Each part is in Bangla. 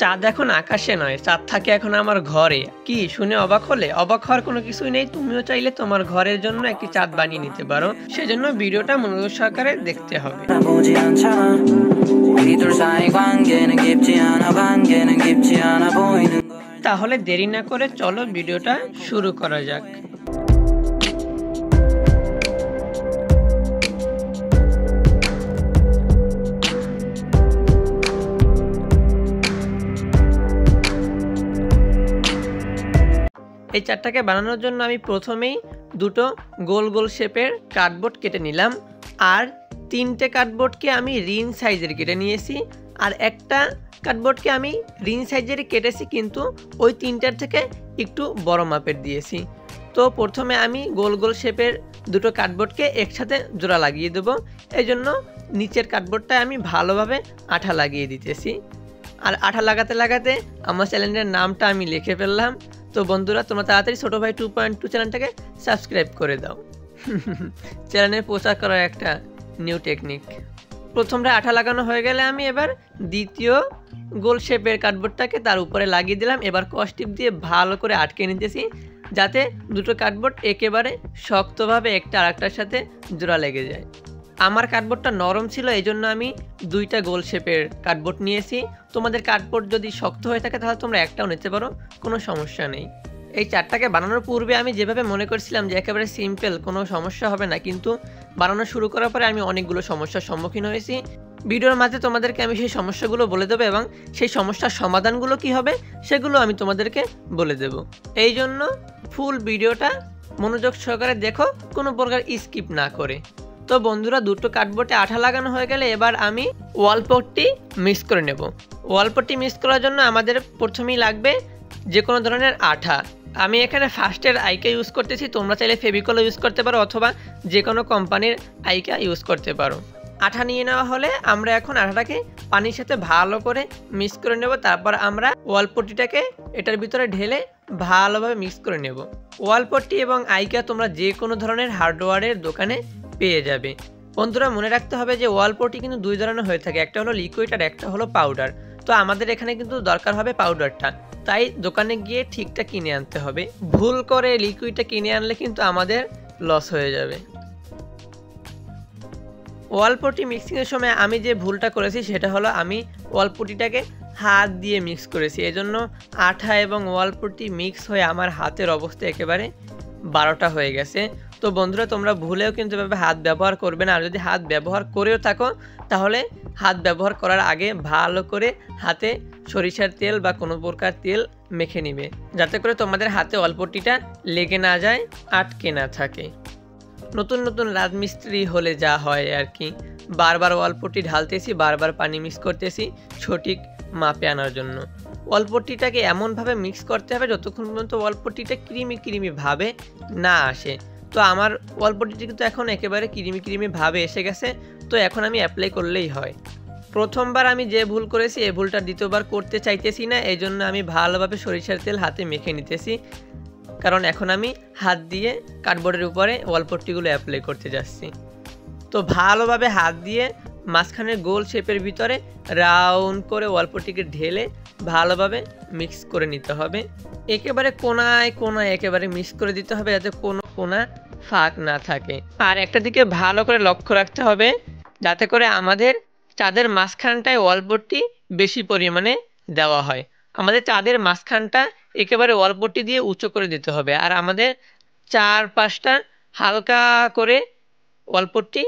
চাঁদ এখন আকাশে নয়, চাঁদ থাকে এখন আমার ঘরে। কি শুনে অবাক হলে? অবাক হওয়ার কোনো কিছুই নেই। তুমিও চাইলে তোমার ঘরের জন্য একটি চাঁদ বানিয়ে নিতে পারো। সেজন্য ভিডিওটা মনোযোগ সহকারে দেখতে হবে। তাহলে দেরি না করে চলো ভিডিওটা শুরু করা যাক। এই চারটাকে বানানোর জন্য আমি প্রথমেই দুটো গোল গোল শেপের কার্ডবোর্ড কেটে নিলাম, আর তিনটে কার্ডবোর্ডকে আমি রিং সাইজের কেটে নিয়েছি, আর একটা কার্ডবোর্ডকে আমি রিং সাইজের কেটেছি কিন্তু ওই তিনটার থেকে একটু বড় মাপের দিয়েছি। তো প্রথমে আমি গোল গোল শেপের দুটো কার্ডবোর্ডকে একসাথে জোড়া লাগিয়ে দেবো। এই জন্য নিচের কার্ডবোর্ডটায় আমি ভালোভাবে আঠা লাগিয়ে দিতেছি, আর আঠা লাগাতে লাগাতে আমার চ্যানেলের নামটা আমি লিখে ফেললাম। তো বন্ধুরা, তোমরা তাড়াতাড়ি ছোটো ভাই 2.2 চ্যানেলটাকে সাবস্ক্রাইব করে দাও। চ্যানেলের প্রচার করার একটা নিউ টেকনিক। প্রথমটা আঠা লাগানো হয়ে গেলে আমি এবার দ্বিতীয় গোল শেপের কার্ডবোর্ডটাকে তার উপরে লাগিয়ে দিলাম। এবার কস্টিপ দিয়ে ভালো করে আটকে নিতেছি, যাতে দুটো কার্ডবোর্ড একেবারে শক্তভাবে একটা আরেকটার সাথে জোড়া লেগে যায়। আমার কার্ডবোর্ডটা নরম ছিল, এই জন্য আমি দুইটা গোল শেপের কার্ডবোর্ড নিয়েছি। তোমাদের কার্ডবোর্ড যদি শক্ত হয়ে থাকে তাহলে তোমরা একটাও নিতে পারো, কোনো সমস্যা নেই। এই চারটাকে বানানোর পূর্বে আমি যেভাবে মনে করছিলাম যে একেবারে সিম্পল, কোনো সমস্যা হবে না, কিন্তু বানানো শুরু করার পরে আমি অনেকগুলো সমস্যার সম্মুখীন হয়েছি। ভিডিওর মাঝে তোমাদেরকে আমি সেই সমস্যাগুলো বলে দেবো এবং সেই সমস্যার সমাধানগুলো কি হবে সেগুলো আমি তোমাদেরকে বলে দেব। এই জন্য ফুল ভিডিওটা মনোযোগ সহকারে দেখো, কোনো প্রকার স্কিপ না করে। তো বন্ধুরা, দুটো কার্ডবোর্ডে আঠা লাগানো হয়ে গেলে এবার আমি ওয়ালপট্টি মিক্স করে নেব। ওয়ালপট্টি মিক্স করার জন্য আমাদের প্রথমেই লাগবে যে কোনো ধরনের আঠা। আমি এখানে ফার্স্টের আইকা ইউজ করতেছি, তোমরা চাইলে ফেভিকলও ইউজ করতে পারো অথবা যে কোনো কোম্পানির আইকা ইউজ করতে পারো। আঠা নিয়ে নেওয়া হলে আমরা এখন আঠাটাকে পানির সাথে ভালো করে মিক্স করে নেব। তারপর আমরা ওয়ালপট্টিটাকে এটার ভিতরে ঢেলে ভালোভাবে মিক্স করে নেব। ওয়ালপট্টি এবং আইকা তোমরা যে কোনো ধরনের হার্ডওয়্যারের দোকানে পেয়ে যাবে। বন্ধুরা, মনে রাখতে হবে যে ওয়ালপট্টি কিন্তু দুই ধরনের হয়ে থাকে, একটা হলো লিকুইড আর একটা হলো পাউডার। তো আমাদের এখানে কিন্তু দরকার হবে পাউডারটা, তাই দোকানে গিয়ে ঠিকটা কিনে আনতে হবে। ভুল করে লিকুইডটা কিনে আনলে কিন্তু আমাদের লস হয়ে যাবে। ওয়ালপট্টি মিক্সিংয়ের সময় আমি যে ভুলটা করেছি সেটা হলো আমি ওয়ালপট্টিটাকে হাত দিয়ে মিক্স করেছি, এজন্য আঠা এবং ওয়ালপট্টি মিক্স হয়ে আমার হাতের অবস্থা একেবারে 12টা হয়ে গেছে। তো বন্ধুরা, তোমরা ভুলেও কিন্তু এভাবে হাত ব্যবহার করবে না, আর যদি হাত ব্যবহার করেও থাকো তাহলে হাত ব্যবহার করার আগে ভালো করে হাতে সরিষার তেল বা কোনো প্রকার তেল মেখে নিবে, যাতে করে তোমাদের হাতে ওয়ালপট্টিটা লেগে না যায়, আটকে না থাকে। নতুন নতুন রাজমিস্ত্রি হলে যা হয় আর কি, বারবার ওয়ালপট্টি ঢালতেছি, বারবার পানি মিক্স করতেছি সঠিক মাপে আনার জন্য। ওয়ালপট্টিটাকে এমনভাবে মিক্স করতে হবে যতক্ষণ পর্যন্ত ওয়ালপট্টিটা ক্রিমি ক্রিমি ভাবে না আসে। তো আমার ওয়ালপট্টিটা কিন্তু এখন একেবারে ক্রিমি ক্রিমি ভাবে এসে গেছে। তো এখন আমি অ্যাপ্লাই করলেই হয়। প্রথমবার আমি যে ভুল করেছি এই ভুলটা দ্বিতীয়বার করতে চাইতেছি না, এই জন্য আমি ভালোভাবে সরিষার তেল হাতে মেখে নিতেছি, কারণ এখন আমি হাত দিয়ে কার্ডবোর্ডের উপরে ওয়ালপট্টিগুলো অ্যাপ্লাই করতে যাচ্ছি। তো ভালোভাবে হাত দিয়ে মাঝখানের গোল শেপের ভিতরে রাউন্ড করে ওয়ালপট্টিকে ঢেলে ভালোভাবে মিক্স করে নিতে হবে। একেবারে কোনায় কোনায় একেবারে মিক্স করে দিতে হবে, যাতে কোনো কোনা ফাঁক না থাকে। আর একটা দিকে ভালো করে লক্ষ্য রাখতে হবে যাতে করে আমাদের চাঁদের মাঝখানটায় ওয়ালপট্টি বেশি পরিমাণে দেওয়া হয়। আমাদের চাঁদের মাঝখানটা একেবারে ওয়ালপট্টি দিয়ে উঁচু করে দিতে হবে, আর আমাদের চারপাশটা হালকা করে ওয়ালপট্টি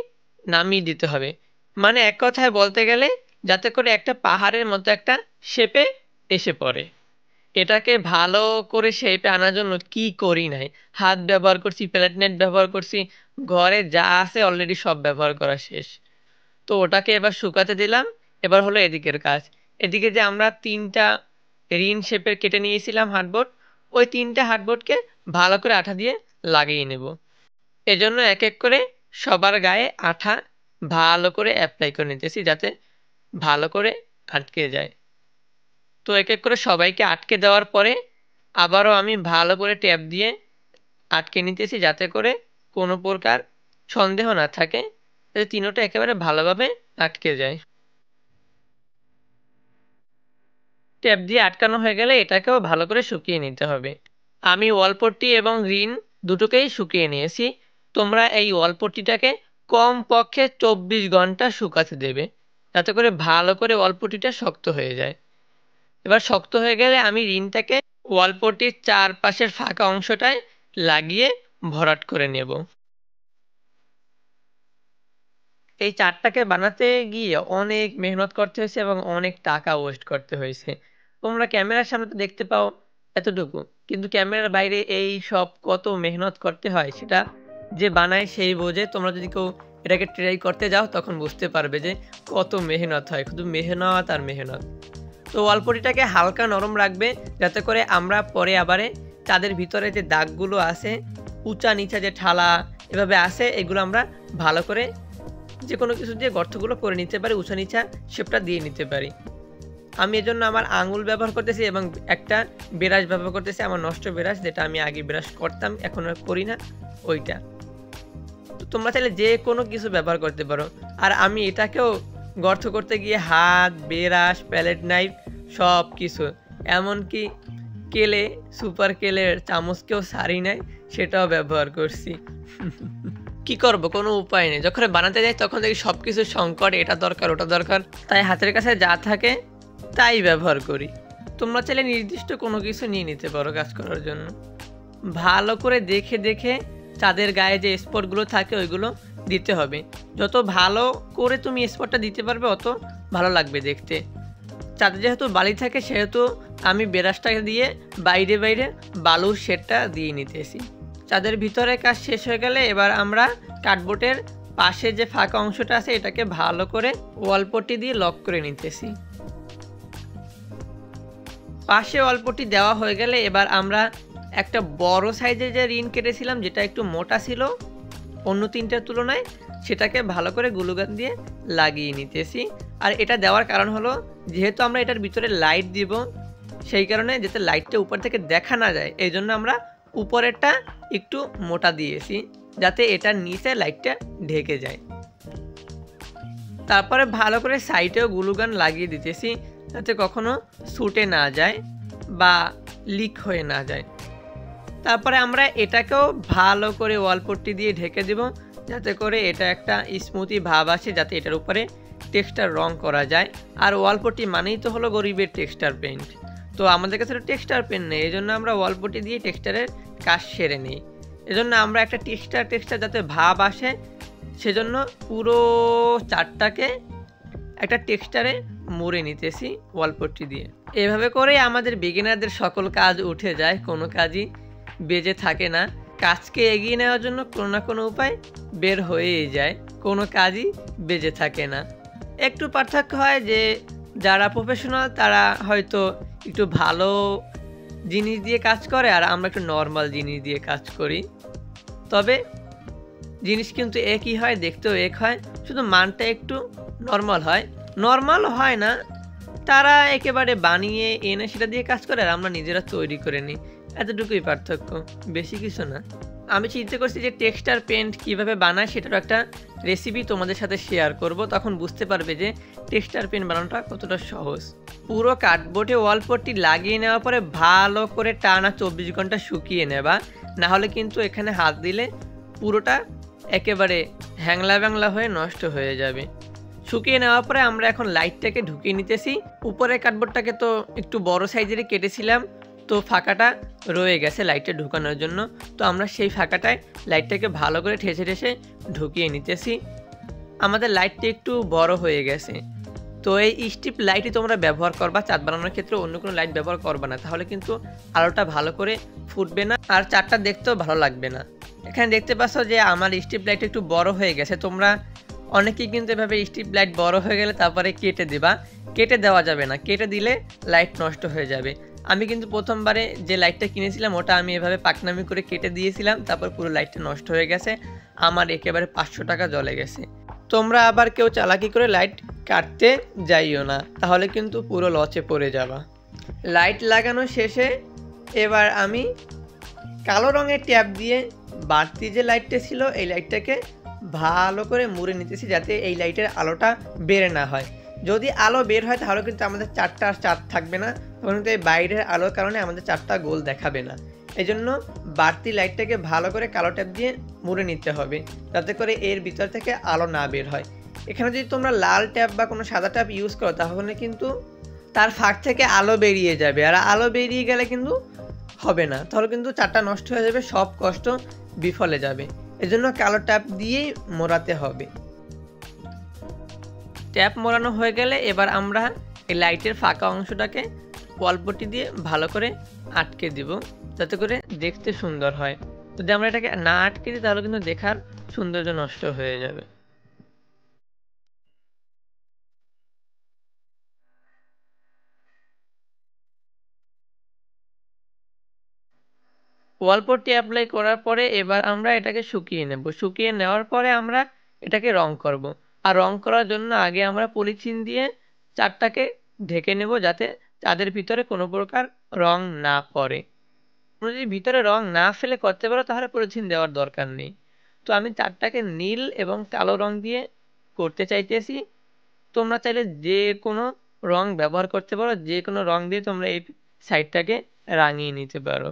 নামিয়ে দিতে হবে। মানে এক কথায় বলতে গেলে যাতে করে একটা পাহাড়ের মতো একটা শেপে এসে পড়ে। এটাকে ভালো করে শেপে আনার জন্য কি করি নাই, হাত ব্যবহার করছি, প্লেটনেট ব্যবহার করছি, ঘরে যা আছে অলরেডি সব ব্যবহার করা শেষ। তো ওটাকে এবার শুকাতে দিলাম। এবার হলো এদিকের কাজ। এদিকে যে আমরা তিনটা রিং শেপের কেটে নিয়েছিলাম হার্ডবোর্ড, ওই তিনটা হার্ডবোর্ডকে ভালো করে আঠা দিয়ে লাগিয়ে নেব। এজন্য এক এক করে সবার গায়ে আঠা ভালো করে অ্যাপ্লাই করে নিতেছি, যাতে ভালো করে আটকে যায়। তো এক এক করে সবাইকে আটকে দেওয়ার পরে আবারও আমি ভালো করে ট্যাপ দিয়ে আটকে নিতেছি, যাতে করে কোনো প্রকার সন্দেহ না থাকে, যাতে তিনোটা একেবারে ভালোভাবে আটকে যায়। ট্যাপ দিয়ে আটকানো হয়ে গেলে এটাকেও ভালো করে শুকিয়ে নিতে হবে। আমি ওয়ালপট্টি এবং রিন দুটোকেই শুকিয়ে নিয়েছি। তোমরা এই ওয়ালপট্টিটাকে কমপক্ষে 24 ঘন্টা শুকাতে দেবে, যাতে করে ভালো করে ওয়ালপট্টিটা শক্ত হয়ে যায়। এবার শক্ত হয়ে গেলে আমি রিনটাকে ওয়ালপট্টির চারপাশের ফাঁকা অংশটায় লাগিয়ে ভরাট করে নেব। এই চারটাকে বানাতে গিয়ে অনেক মেহনত করতে হয়েছে এবং অনেক টাকা ওয়েস্ট করতে হয়েছে। তোমরা ক্যামেরার সামনে তো দেখতে পাও এতটুকু, কিন্তু ক্যামেরার বাইরে এই সব কত মেহনত করতে হয় সেটা যে বানায় সেই বোঝে। তোমরা যদি কেউ এটাকে ট্রাই করতে যাও তখন বুঝতে পারবে যে কত মেহনত হয়, শুধু মেহনত আর মেহনত। তো ওয়ালপট্টিটাকে হালকা নরম রাখবে, যাতে করে আমরা পরে আবারে তাদের ভিতরে যে দাগগুলো আছে, উঁচা নিচা যে ঠালা এভাবে আছে, এগুলো আমরা ভালো করে যে কোনো কিছু দিয়ে গর্তগুলো করে নিতে পারি, উঁচা নিচা শেপটা দিয়ে নিতে পারি। আমি এজন্য আমার আঙুল ব্যবহার করতেছি এবং একটা ব্রাশ ব্যবহার করতেছি, আমার নষ্ট ব্রাশ, যেটা আমি আগে ব্রাশ করতাম এখন আর করি না, ওইটা। তো তোমরা চাইলে যে কোনো কিছু ব্যবহার করতে পারো। আর আমি এটাকেও গর্ত করতে গিয়ে হাত, ব্রাশ, প্যালেট নাইফ সব কিছু, এমনকি কেলে, সুপার কেলের চামচকেও সারি নাই, সেটাও ব্যবহার করছি। কি করব, কোনো উপায় নেই। যখন বানাতে যাই তখন দেখি সব কিছু সংকট, এটা দরকার ওটা দরকার, তাই হাতের কাছে যা থাকে তাই ব্যবহার করি। তোমরা চাইলে নির্দিষ্ট কোনো কিছু নিয়ে নিতে পারো কাজ করার জন্য। ভালো করে দেখে দেখে চাঁদের গায়ে যে স্পটগুলো থাকে ওইগুলো দিতে হবে। যত ভালো করে তুমি স্পটটা দিতে পারবে অত ভালো লাগবে দেখতে। চাঁদে যেহেতু বালি থাকে সেহেতু আমি ব্রাশটাকে দিয়ে বাইরে বাইরে বালুর শেডটা দিয়ে নিতেছি। চাঁদের ভিতরে কাজ শেষ হয়ে গেলে এবার আমরা কার্ডবোর্ডের পাশে যে ফাঁকা অংশটা আছে এটাকে ভালো করে ওয়ালপট্টি দিয়ে লক করে নিতেছি। পাশে ওয়ালপট্টি দেওয়া হয়ে গেলে এবার আমরা একটা বড় সাইজের যে রিন কেটেছিলাম, যেটা একটু মোটা ছিল অন্য তিনটার তুলনায়, সেটাকে ভালো করে গ্লুগান দিয়ে লাগিয়ে নিতেছি। আর এটা দেওয়ার কারণ হলো, যেহেতু আমরা এটার ভিতরে লাইট দিব, সেই কারণে যাতে লাইটটা উপর থেকে দেখা না যায়, এই জন্য আমরা উপরেরটা একটু মোটা দিয়েছি, যাতে এটার নিচে লাইটটা ঢেকে যায়। তারপরে ভালো করে সাইডেও গ্লুগান লাগিয়ে দিতেছি, যাতে কখনো ছুটে না যায় বা লিক হয়ে না যায়। তারপরে আমরা এটাকেও ভালো করে ওয়ালপট্টি দিয়ে ঢেকে দেব, যাতে করে এটা একটা স্মুথি ভাব আসে, যাতে এটার উপরে টেক্সচার রং করা যায়। আর ওয়ালপট্টি মানেই তো হলো গরিবের টেক্সচার পেন্ট। তো আমাদের কাছে টেক্সচার পেন নেই, এই জন্য আমরা ওয়ালপট্টি দিয়ে টেক্সচারের কাজ সেরে নিই। এজন্য আমরা একটা টেক্সচার যাতে ভাব আসে, সেজন্য পুরো চারটাকে একটা টেক্সচারে মুড়ে নিতেছি ওয়ালপট্টি দিয়ে। এভাবে করে আমাদের বিগিনারদের সকল কাজ উঠে যায়, কোনো কাজই বেজে থাকে না। কাজকে এগিয়ে নেওয়ার জন্য কোনো না কোনো উপায় বের হয়েই যায়, কোনো কাজই বেজে থাকে না। একটু পার্থক্য হয় যে যারা প্রফেশনাল তারা হয়তো একটু ভালো জিনিস দিয়ে কাজ করে, আর আমরা একটু নর্মাল জিনিস দিয়ে কাজ করি। তবে জিনিস কিন্তু একই হয়, দেখতেও এক হয়, শুধু মানটা একটু নর্মাল হয় না। তারা একেবারে বানিয়ে এনে সেটা দিয়ে কাজ করে, আর আমরা নিজেরা তৈরি করে নিই, এতটুকুই পার্থক্য, বেশি কিছু না। আমি চিন্তা করছি যে টেক্সচার পেন্ট কীভাবে বানায় সেটার একটা রেসিপি তোমাদের সাথে শেয়ার করব, তখন বুঝতে পারবে যে টেক্সচার পেন্ট বানানোটা কতটা সহজ। পুরো কার্ডবোর্ডে ওয়ালপট্টি লাগিয়ে নেওয়ার পরে ভালো করে টানা 24 ঘন্টা শুকিয়ে নেবা, না হলে কিন্তু এখানে হাত দিলে পুরোটা একেবারে হ্যাংলা ব্যাংলা হয়ে নষ্ট হয়ে যাবে। শুকিয়ে নেওয়ার পরে আমরা এখন লাইটটাকে ঢুকিয়ে নিতেছি। উপরের কার্ডবোর্ডটাকে তো একটু বড় সাইজেরই কেটেছিলাম, তো ফাঁকাটা রয়ে গেছে লাইটটা ঢুকানোর জন্য। তো আমরা সেই ফাঁকাটায় লাইটটাকে ভালো করে ঠেসে ঠেসে ঢুকিয়ে নিতেছি। আমাদের লাইটটা একটু বড় হয়ে গেছে, তো এই স্ট্রিপ লাইটই তোমরা ব্যবহার করবা চাঁদ বানানোর ক্ষেত্রে, অন্য কোনো লাইট ব্যবহার করবা না, তাহলে কিন্তু আলোটা ভালো করে ফুটবে না আর চাঁদটা দেখতেও ভালো লাগবে না। এখানে দেখতে পাচ্ছ যে আমার স্ট্রিপ লাইট একটু বড় হয়ে গেছে। তোমরা অনেকেই কিন্তু এভাবে স্ট্রিপ লাইট বড় হয়ে গেলে তারপরে কেটে দেবা, কেটে দেওয়া যাবে না, কেটে দিলে লাইট নষ্ট হয়ে যাবে। আমি কিন্তু প্রথমবারে যে লাইটটা কিনেছিলাম ওটা আমি এভাবে পাকনামি করে কেটে দিয়েছিলাম, তারপর পুরো লাইটটা নষ্ট হয়ে গেছে, আমার একেবারে 500 টাকা জ্বলে গেছে। তোমরা আবার কেউ চালাকি করে লাইট কাটতে যাইও না, তাহলে কিন্তু পুরো লচে পড়ে যাবা। লাইট লাগানো শেষে এবার আমি কালো রঙের ট্যাপ দিয়ে বাড়তি যে লাইটটা ছিল এই লাইটটাকে ভালো করে মুড়ে নিতেছি, যাতে এই লাইটের আলোটা বের না হয়। যদি আলো বের হয় তাহলে কিন্তু আমাদের চারটা আর চাঁদ থাকবে না, তখন কিন্তু এই বাইরের আলোর কারণে আমাদের 4টা গোল দেখাবে না। এই জন্য বাড়তি লাইটটাকে ভালো করে কালো ট্যাপ দিয়ে মুড়ে নিতে হবে, যাতে করে এর ভিতর থেকে আলো না বের হয়। এখানে যদি তোমরা লাল ট্যাপ বা কোনো সাদা ট্যাপ ইউজ করো তাহলে কিন্তু তার ফাঁক থেকে আলো বেরিয়ে যাবে, আর আলো বেরিয়ে গেলে কিন্তু হবে না, তাহলে কিন্তু 4টা নষ্ট হয়ে যাবে, সব কষ্ট বিফলে যাবে। এজন্য কালো ট্যাপ দিয়েই মোড়াতে হবে। ট্যাপ মোড়ানো হয়ে গেলে এবার আমরা এই লাইটের ফাঁকা অংশটাকে ওয়ালপট্টি দিয়ে ভালো করে আটকে দিব, যাতে করে দেখতে সুন্দর হয়। যদি আমরা এটাকে না আটকে দিই তাহলে কিন্তু দেখার সৌন্দর্য নষ্ট হয়ে যাবে। ওয়ালপট্টি অ্যাপ্লাই করার পরে এবার আমরা এটাকে শুকিয়ে নেব। শুকিয়ে নেওয়ার পরে আমরা এটাকে রং করব। আর রং করার জন্য আগে আমরা পলিথিন দিয়ে চারটাকে ঢেকে নেব, যাতে চাঁদের ভিতরে কোনো প্রকার রং না পড়ে। তোমরা যদি ভিতরে রং না ফেলে করতে পারো তাহলে পলিথিন দেওয়ার দরকার নেই। তো আমি চারটাকে নীল এবং কালো রং দিয়ে করতে চাইতেছি। তোমরা চাইলে যে কোনো রং ব্যবহার করতে পারো, যে কোনো রং দিয়ে তোমরা এই সাইডটাকে রাঙিয়ে নিতে পারো।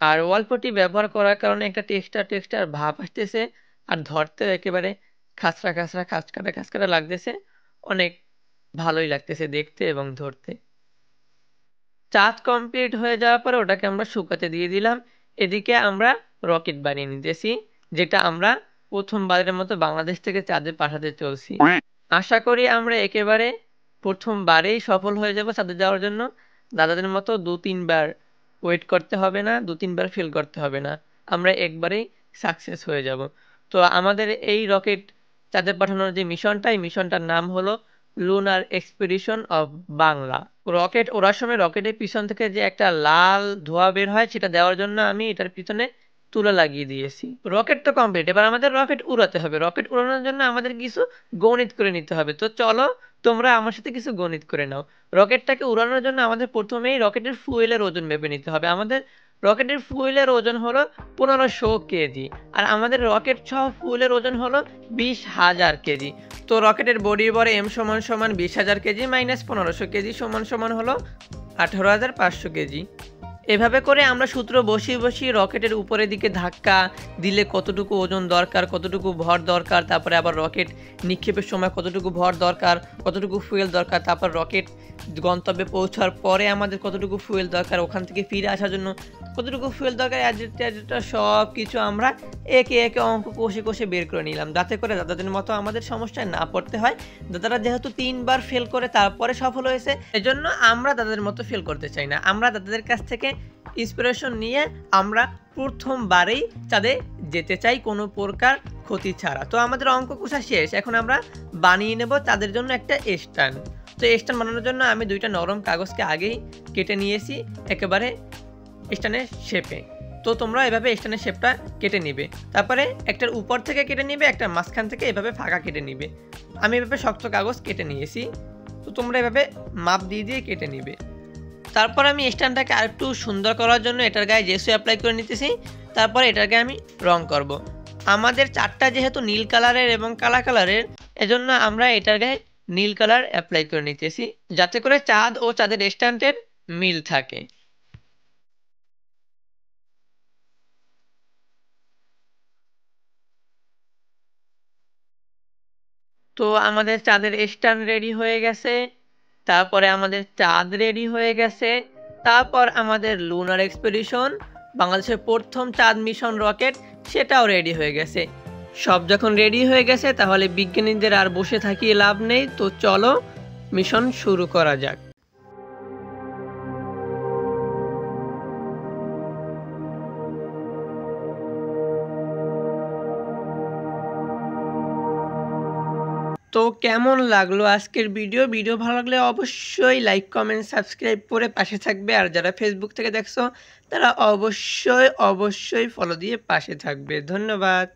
আর ওয়ালপট্টি ব্যবহার করার কারণে একটা টেক্সচার ভাব আসতেছে, আর ধরতেও একেবারে খাঁচড়া খাঁচকাটা লাগতেছে, অনেক ভালোই লাগতেছে দেখতে এবং ধরতে। চাঁদ কমপ্লিট হয়ে যাওয়ার পরে ওটাকে আমরা শুকাতে দিয়ে দিলাম। এদিকে আমরা রকেট বানিয়ে নিতেছি, যেটা আমরা প্রথমবারের মতো বাংলাদেশ থেকে চাঁদে পাঠাতে চলছি। আশা করি আমরা একেবারে প্রথমবারেই সফল হয়ে যাব চাঁদে যাওয়ার জন্য। দাদাদের মতো 2-3 বার ওয়েট করতে হবে না, 2-3 বার ফেল করতে হবে না, আমরা একবারেই সাকসেস হয়ে যাব। তো আমাদের এই রকেট চাঁদে পাঠানোর যে মিশনটা, এই মিশনটার নাম হলো lunar expedition of Bangla. Rocket ওড়ার সময় রকেটের পিছন থেকে যে একটা লাল ধোঁয়া বের হয়, সেটা দেওয়ার জন্য আমি এটার পিছনে তুলা লাগিয়ে দিয়েছি। রকেট তো কমপ্লিট, এবার আমাদের রকেট উড়াতে হবে। রকেট উড়ানোর জন্য আমাদের কিছু গণিত করে নিতে হবে। তো চলো তোমরা আমার সাথে কিছু গণিত করে নাও। রকেটটাকে উড়ানোর জন্য আমাদের প্রথমেই রকেটের ফুয়েলের ওজন মেপে নিতে হবে। আমাদের রকেটের ফুয়েলের ওজন হলো 1500 কেজি, আর আমাদের রকেট সহ ফুয়েলের ওজন হলো 20,000 কেজি। তো রকেটের বডির ভর m = 20,000 কেজি মাইনাস 1500 কেজি সমান হলো 18,500 কেজি। এভাবে করে আমরা সূত্র বসিয়ে রকেটের উপরের দিকে ধাক্কা দিলে কতটুকু ওজন দরকার, কতটুকু ভর দরকার, তারপরে আবার রকেট নিক্ষেপের সময় কতটুকু ভর দরকার, কতটুকু ফুয়েল দরকার, তারপর রকেট গন্তব্যে পৌঁছার পরে আমাদের কতটুকু ফুয়েল দরকার, ওখান থেকে ফিরে আসার জন্য কতটুকু ফুয়েল দরকার, অ্যাডজেক্টটা সব কিছু আমরা একে একে অঙ্ক কষে বের করে নিলাম, যাতে করে দাদাদের মতো আমাদের সমস্যায় না পড়তে হয়। দাদারা যেহেতু 3 বার ফেল করে তারপরে সফল হয়েছে, এজন্য আমরা দাদাদের মতো ফেল করতে চাই না। আমরা দাদাদের কাছ থেকে ইন্সপিরেশন নিয়ে আমরা প্রথমবারেই চাঁদে যেতে চাই কোনো প্রকার ক্ষতি ছাড়া। তো আমাদের অঙ্ক কষা শেষ, এখন আমরা বানিয়ে নেব তাদের জন্য একটা স্ট্যান্ড। তো স্ট্যান্ড বানানোর জন্য আমি 2টা নরম কাগজকে আগেই কেটে নিয়েছি একেবারে স্ট্যান্ডের শেপে। তো তোমরা এভাবে স্ট্যান্ডের শেপটা কেটে নিবে, তারপরে একটার উপর থেকে কেটে নিবে, একটা মাঝখান থেকে এভাবে ফাঁকা কেটে নিবে। আমি এভাবে শক্ত কাগজ কেটে নিয়েছি, তো তোমরা এভাবে মাপ দিয়ে কেটে নিবে। তারপর আমি স্ট্যান্ডটাকে আরেকটু সুন্দর করার জন্য এটার গায়ে জেসু অ্যাপ্লাই করে নিতেছি। তারপরে এটাকে আমি রং করব। আমাদের চারটা যেহেতু নীল কালারের এবং কালা কালারের, এজন্য আমরা এটার গায়ে নীল কালার অ্যাপ্লাই করে নিতেছি, যাতে করে চাঁদ ও চাঁদের স্ট্যান্ডের মিল থাকে। তো আমাদের চাঁদের স্ট্যান্ড রেডি হয়ে গেছে, তারপরে আমাদের চাঁদ রেডি হয়ে গেছে, তারপর আমাদের লুনার এক্সপেডিশন বাংলাদেশের প্রথম চাঁদ মিশন রকেট সেটাও রেডি হয়ে গেছে। সব যখন রেডি হয়ে গেছে তাহলে বিজ্ঞানীদের আর বসে থাকিয়ে লাভ নেই, তো চলো মিশন শুরু করা যাক। তো কেমন লাগলো আজকের ভিডিও ভালো লাগলে অবশ্যই লাইক কমেন্ট সাবস্ক্রাইব করে পাশে থাকবে, আর যারা ফেসবুক থেকে দেখছো তারা অবশ্যই ফলো দিয়ে পাশে থাকবে। ধন্যবাদ।